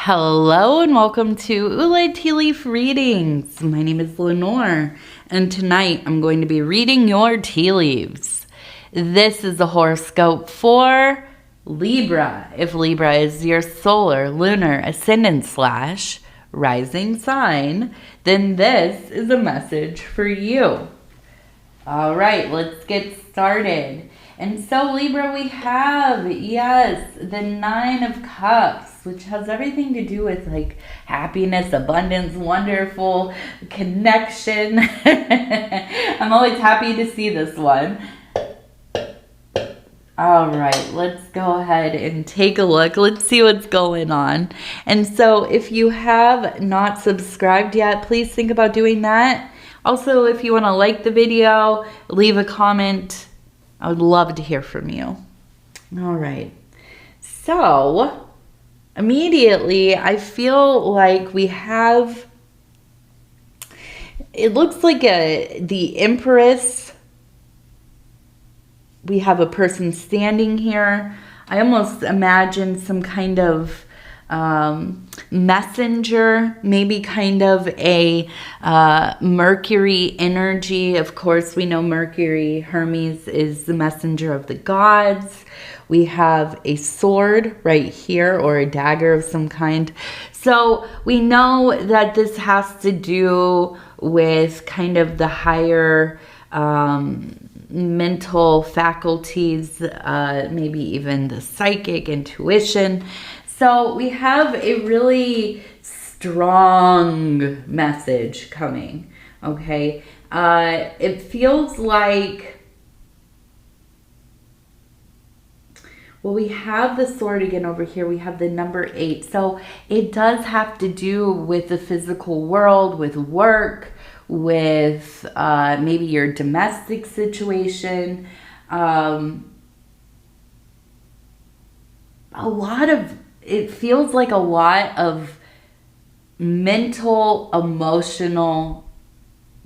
Hello and welcome to Ula Tea Leaf Readings. My name is Lenor, and tonight I'm going to be reading your tea leaves. This is the horoscope for Libra. If Libra is your solar, lunar, ascendant / rising sign, then this is a message for you. All right, let's get started. And so Libra, we have, yes, the 9 of Cups, which has everything to do with like happiness, abundance, wonderful connection. I'm always happy to see this one. All right, let's go ahead and take a look. Let's see what's going on. And so if you have not subscribed yet, please think about doing that. Also, if you want to like the video, leave a comment. I would love to hear from you. All right. So, immediately, I feel like we have, it looks like the Empress. We have a person standing here. I almost imagine some kind of messenger, maybe kind of a Mercury energy. Of course, we know Mercury, Hermes, is the messenger of the gods. We have a sword right here, or a dagger of some kind. So we know that this has to do with kind of the higher mental faculties, maybe even the psychic intuition. So we have a really strong message coming, okay? It feels like, well, we have the sword again over here. We have the number 8. So it does have to do with the physical world, with work, with maybe your domestic situation. It feels like a lot of mental, emotional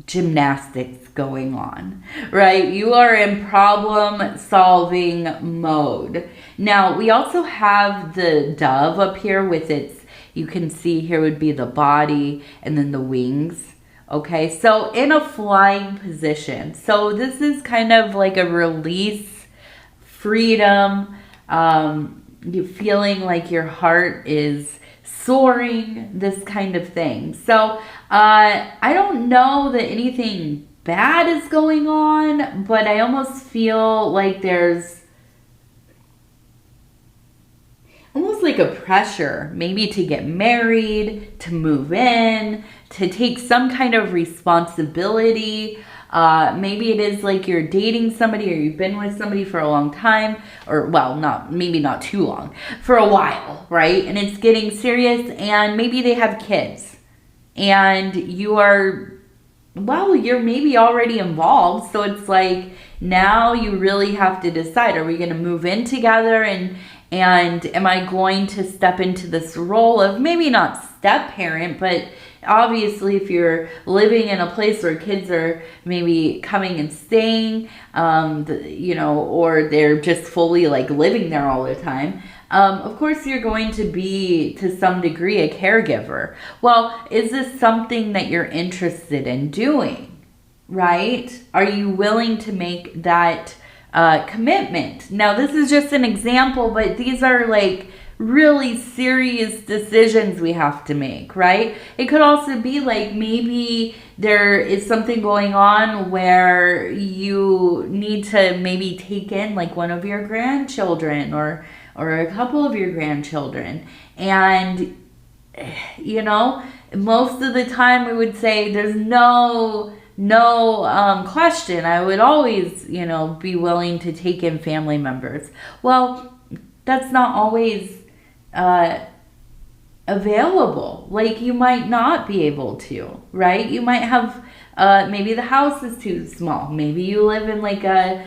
gymnastics going on, right? You are in problem solving mode. Now, we also have the dove up here with its, you can see here would be the body and then the wings. Okay, so in a flying position. So this is kind of like a release, freedom, you feeling like your heart is soaring, this kind of thing. So I don't know that anything bad is going on, but I almost feel like there's almost like a pressure, maybe to get married, to move in, to take some kind of responsibility. Maybe it is like you're dating somebody, or you've been with somebody for a long time, or well, maybe not too long, for a while, right? And it's getting serious, and maybe they have kids, and you are, well, you're maybe already involved. So it's like, now you really have to decide, are we going to move in together, and am I going to step into this role of maybe not step parent, but obviously if you're living in a place where kids are maybe coming and staying, or they're just fully like living there all the time, of course you're going to be to some degree a caregiver. Well, is this something that you're interested in doing, right? Are you willing to make that commitment? Now, this is just an example, but these are like really serious decisions we have to make, right? It could also be like maybe there is something going on where you need to maybe take in like one of your grandchildren, or a couple of your grandchildren. And, most of the time we would say there's no question. I would always, be willing to take in family members. Well, that's not always available. Like, you might not be able to, right? You might have, maybe the house is too small. Maybe you live in like a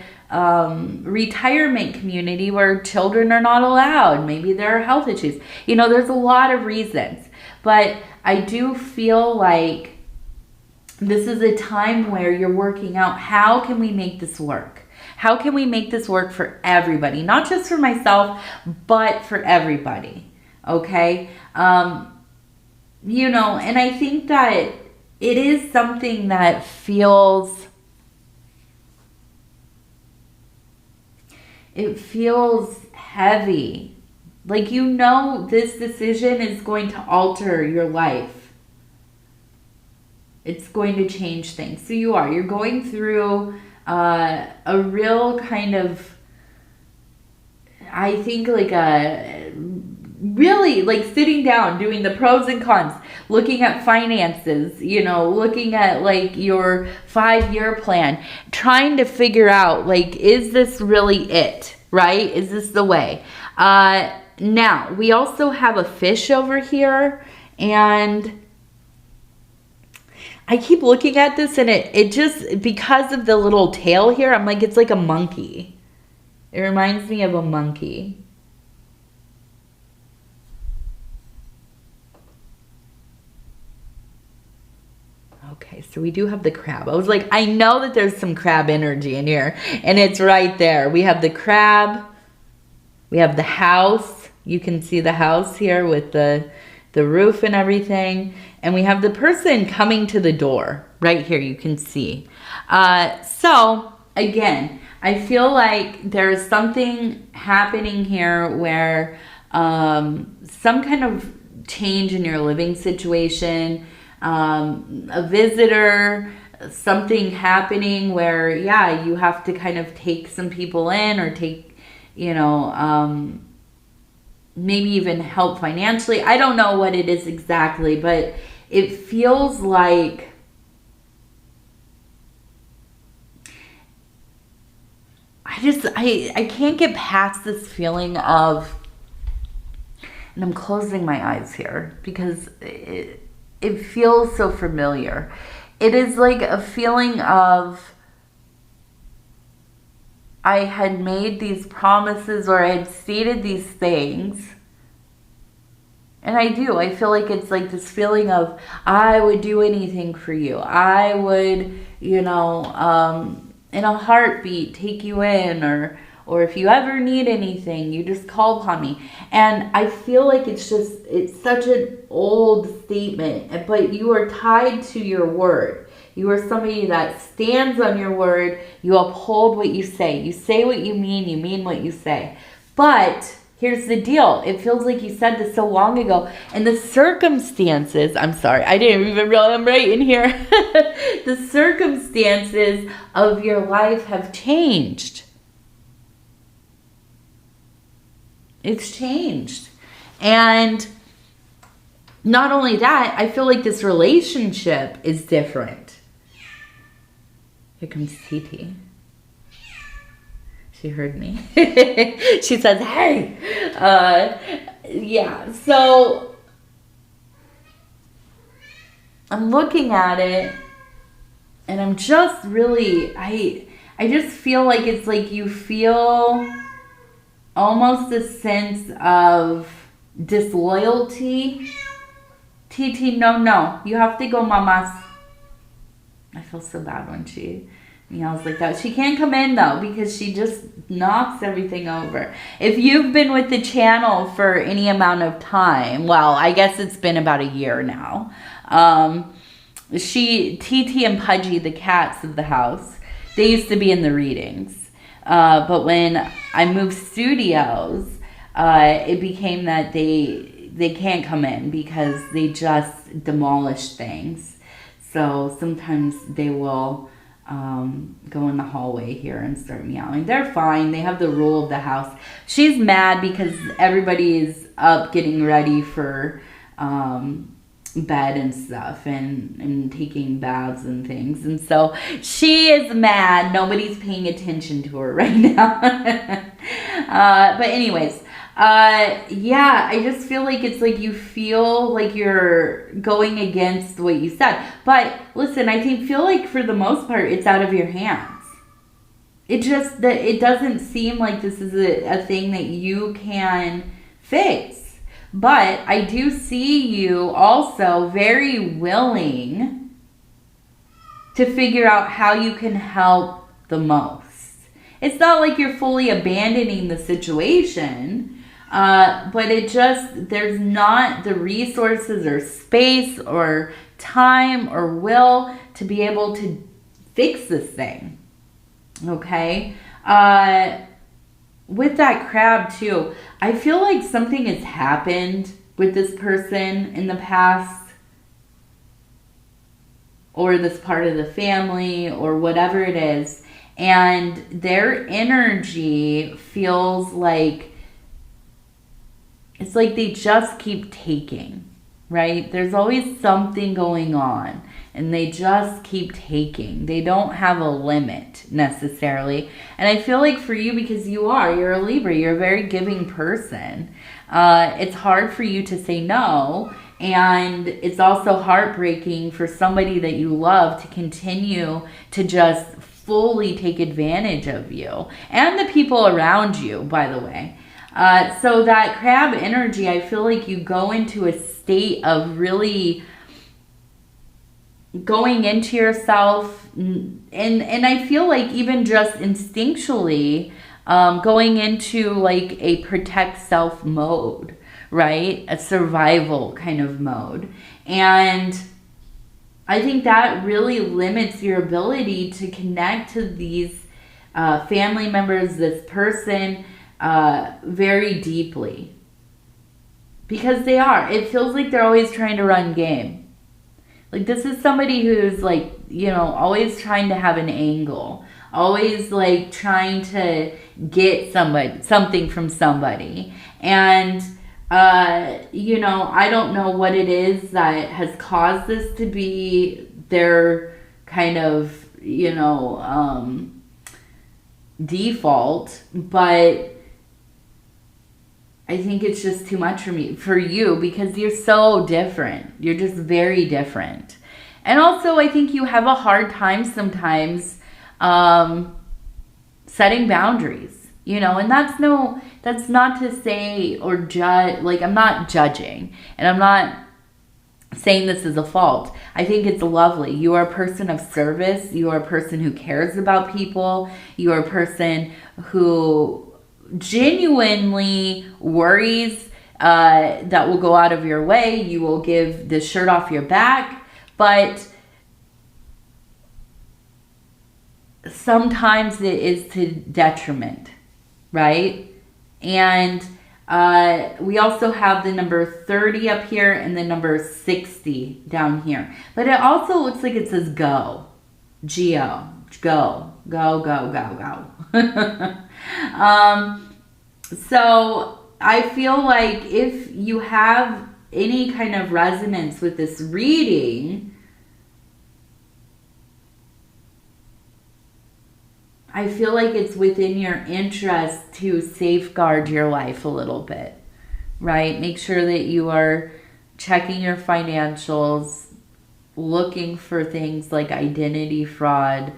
retirement community where children are not allowed. Maybe there are health issues. There's a lot of reasons. But I do feel like this is a time where you're working out, how can we make this work? How can we make this work for everybody? Not just for myself, but for everybody. Okay. You know, and I think that it is something that feels, it feels heavy. Like, you know, this decision is going to alter your life. It's going to change things. So you're going through a real kind of, I think, like a really like sitting down, doing the pros and cons, looking at finances, you know, looking at like your 5-year plan, trying to figure out, like, is this really it, right? Is this the way? Now, we also have a fish over here, and I keep looking at this, and it just, because of the little tail here, I'm like, it's like a monkey. It reminds me of a monkey. Okay, so we do have the crab. I was like, I know that there's some crab energy in here, and it's right there. We have the crab. We have the house. You can see the house here with the roof and everything. And we have the person coming to the door right here. You can see. So, again, I feel like there's something happening here where some kind of change in your living situation, a visitor, something happening where, yeah, you have to kind of take some people in, or take, you know, maybe even help financially. I don't know what it is exactly, but it feels like I can't get past this feeling of, and I'm closing my eyes here because it feels so familiar. It is like a feeling of, I had made these promises, or I had stated these things. And I do. I feel like it's like this feeling of, I would do anything for you. I would, you know, in a heartbeat take you in, or if you ever need anything, you just call upon me. And I feel like it's such an old statement, but you are tied to your word. You are somebody that stands on your word. You uphold what you say. You say what you mean what you say. But here's the deal. It feels like you said this so long ago. And the circumstances, I'm sorry, I didn't even realize I'm right in here. The circumstances of your life have changed. It's changed. And not only that, I feel like this relationship is different. Here comes TT. She heard me. She says, hey. Yeah, so I'm looking at it, and I'm just really, I just feel like it's like you feel almost a sense of disloyalty. TT, no. You have to go, mamas. I feel so bad when she meows like that. She can't come in, though, because she just knocks everything over. If you've been with the channel for any amount of time, well, I guess it's been about a year now. TT and Pudgy, the cats of the house, they used to be in the readings. But when I moved studios, it became that they can't come in because they just demolish things. So sometimes they will go in the hallway here and start meowing. They're fine. They have the rule of the house. She's mad because everybody is up getting ready for bed and stuff, and taking baths and things. And so she is mad. Nobody's paying attention to her right now. But anyways, yeah, I just feel like it's like you feel like you're going against what you said. But listen, feel like for the most part, it's out of your hands. It doesn't seem like this is a thing that you can fix. But I do see you also very willing to figure out how you can help the most. It's not like you're fully abandoning the situation. But there's not the resources or space or time or will to be able to fix this thing. Okay? With that crab too, I feel like something has happened with this person in the past, or this part of the family, or whatever it is, and their energy feels like it's like they just keep taking, right? There's always something going on, and they just keep taking. They don't have a limit necessarily. And I feel like for you, because you're a Libra, you're a very giving person. It's hard for you to say no. And it's also heartbreaking for somebody that you love to continue to just fully take advantage of you and the people around you, by the way. So that crab energy, I feel like you go into a state of really going into yourself, and I feel like even just instinctually going into like a protect self mode, right? A survival kind of mode. And I think that really limits your ability to connect to these family members, this person, very deeply. Because it feels like they're always trying to run game. Like, this is somebody who's like, always trying to have an angle, always like trying to get something from somebody. And I don't know what it is that has caused this to be their kind of default, but I think it's just too much for you because you're so different. You're just very different. And also, I think you have a hard time sometimes setting boundaries, and that's not to say or judge, like, I'm not judging, and I'm not saying this is a fault. I think it's lovely. You are a person of service. You are a person who cares about people. You are a person who genuinely worries that will go out of your way. You will give the shirt off your back, but sometimes it is to detriment, right? And we also have the number 30 up here and the number 60 down here, but it also looks like it says go, G-O, go, go, go, go, go. So I feel like if you have any kind of resonance with this reading, I feel like it's within your interest to safeguard your life a little bit, right? Make sure that you are checking your financials, looking for things like identity fraud,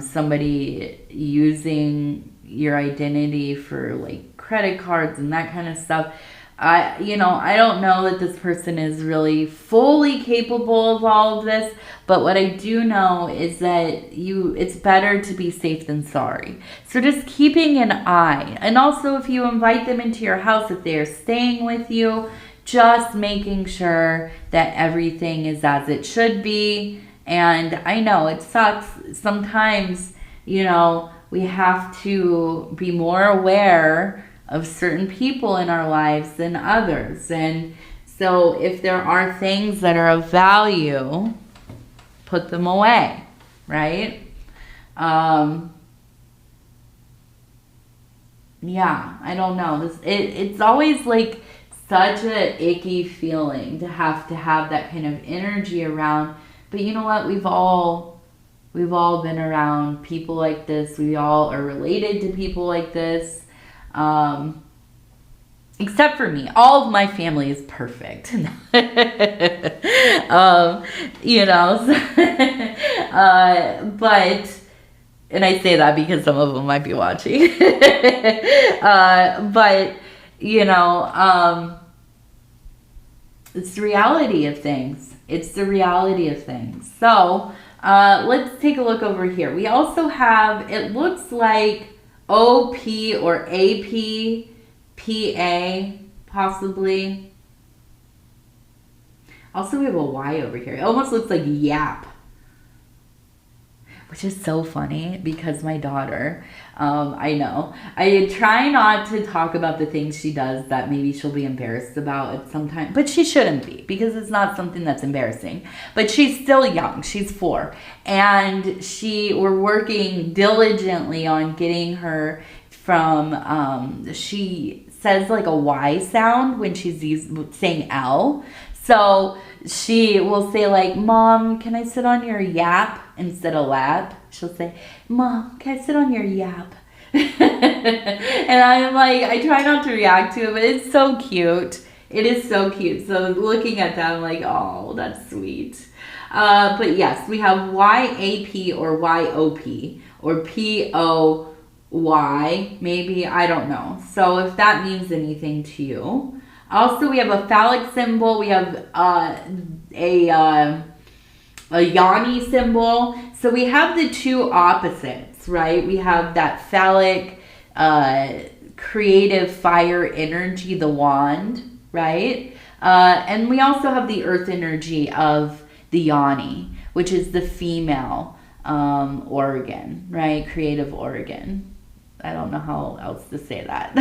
somebody using your identity for like credit cards and that kind of stuff. I don't know that this person is really fully capable of all of this, but what I do know is that it's better to be safe than sorry. So just keeping an eye, and also if you invite them into your house, if they are staying with you, just making sure that everything is as it should be. And I know it sucks sometimes, we have to be more aware of certain people in our lives than others. And so if there are things that are of value, put them away, right? Yeah, I don't know. It's always like such an icky feeling to have that kind of energy around. But you know what? We've all been around people like this. We all are related to people like this. Except for me. All of my family is perfect. But, and I say that because some of them might be watching. But, it's the reality of things. It's the reality of things. So, let's take a look over here. We also have, it looks like OP or AP PA, possibly. Also, we have a Y over here. It almost looks like yap. Which is so funny because my daughter, I know, I try not to talk about the things she does that maybe she'll be embarrassed about at some time, but she shouldn't be because it's not something that's embarrassing. But she's still young, she's 4, and we're working diligently on getting her from, she says like a Y sound when she's saying L. So she will say like, Mom, can I sit on your yap instead of lap? She'll say, Mom, can I sit on your yap? And I'm like, I try not to react to it, but it's so cute. It is so cute. So looking at that, I'm like, oh, that's sweet. But yes, we have YAP or YOP or POY, maybe, I don't know. So if that means anything to you. Also, we have a phallic symbol. We have a yoni symbol. So we have the two opposites, right? We have that phallic, creative fire energy, the wand, right? And we also have the earth energy of the yoni, which is the female organ, right? Creative organ. I don't know how else to say that.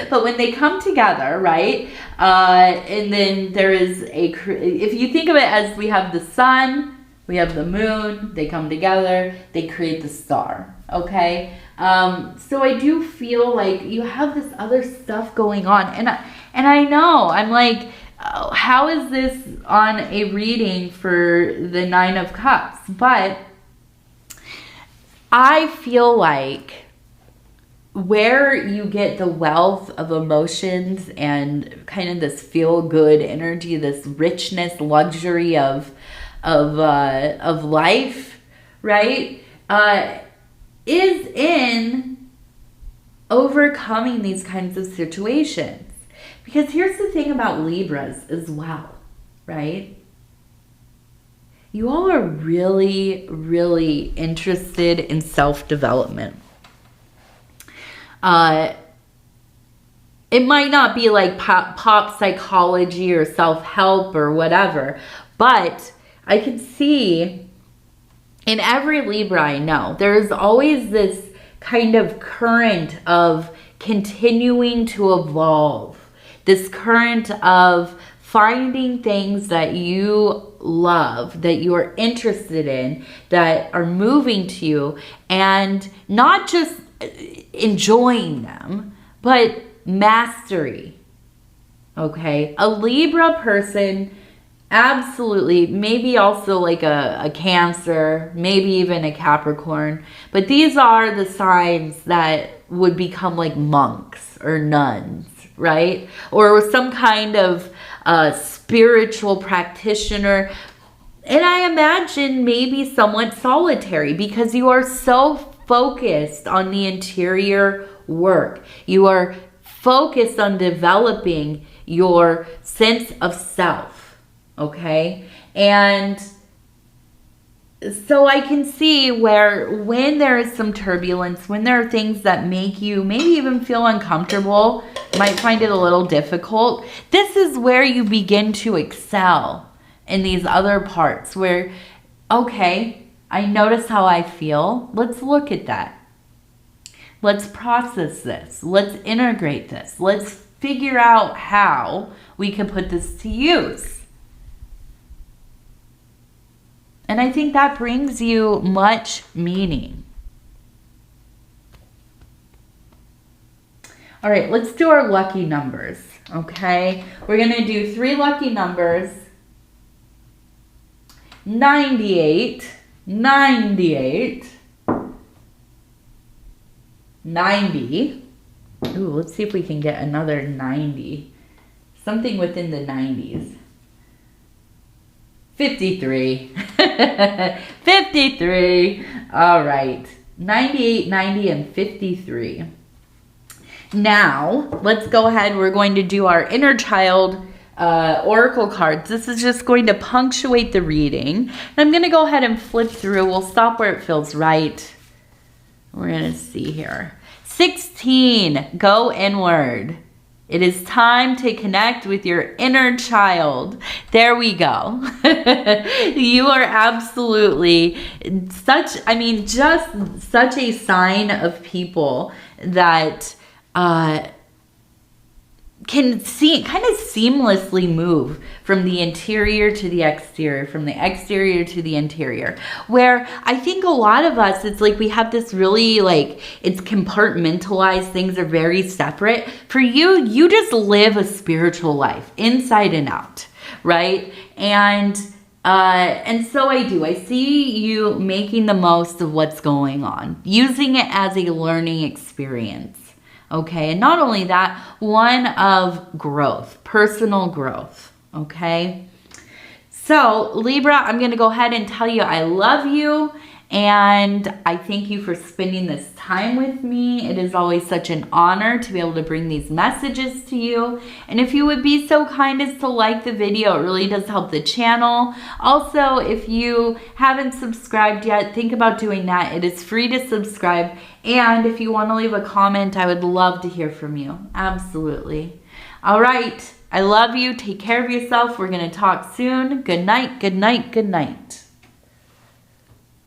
But when they come together, right? And then there is if you think of it as we have the sun, we have the moon, they come together, they create the star, okay? So I do feel like you have this other stuff going on. And I know, I'm like, how is this on a reading for the 9 of Cups? But I feel like where you get the wealth of emotions and kind of this feel-good energy, this richness, luxury of life, right, is in overcoming these kinds of situations. Because here's the thing about Libras as well, right? You all are really, really interested in self-development. It might not be like pop psychology or self-help or whatever, but I can see in every Libra I know, there's always this kind of current of continuing to evolve, this current of finding things that you love, that you are interested in, that are moving to you, and not just enjoying them, but mastery. Okay, a Libra person, absolutely, maybe also like a Cancer, maybe even a Capricorn, but these are the signs that would become like monks or nuns, right? Or some kind of spiritual practitioner. And I imagine maybe somewhat solitary because you are so focused on the interior work. You are focused on developing your sense of self, okay? And so I can see where when there is some turbulence, when there are things that make you maybe even feel uncomfortable, might find it a little difficult, this is where you begin to excel in these other parts where, okay, I notice how I feel. Let's look at that. Let's process this. Let's integrate this. Let's figure out how we can put this to use. And I think that brings you much meaning. All right, let's do our lucky numbers, okay? We're going to do 3 lucky numbers. 98, 90. Ooh, let's see if we can get another 90. Something within the 90s. 53. 53. All right. 98, 90, and 53. Now, let's go ahead. We're going to do our inner child oracle cards. This is just going to punctuate the reading. And I'm going to go ahead and flip through. We'll stop where it feels right. We're going to see here. 16, go inward. It is time to connect with your inner child. There we go. You are absolutely just such a sign of people that can kind of seamlessly move from the interior to the exterior, from the exterior to the interior. Where I think a lot of us, it's like we have this really it's compartmentalized, things are very separate. For you, you just live a spiritual life inside and out, right? And so I see you making the most of what's going on, using it as a learning experience. Okay, and not only that, one of growth, personal growth, okay? So, Libra, I'm going to go ahead and tell you I love you, and I thank you for spending this time with me. It is always such an honor to be able to bring these messages to you. And if you would be so kind as to like the video, it really does help the channel. Also, if you haven't subscribed yet, think about doing that. It is free to subscribe. And if you want to leave a comment, I would love to hear from you. Absolutely. All right. I love you. Take care of yourself. We're going to talk soon. Good night. Good night. Good night.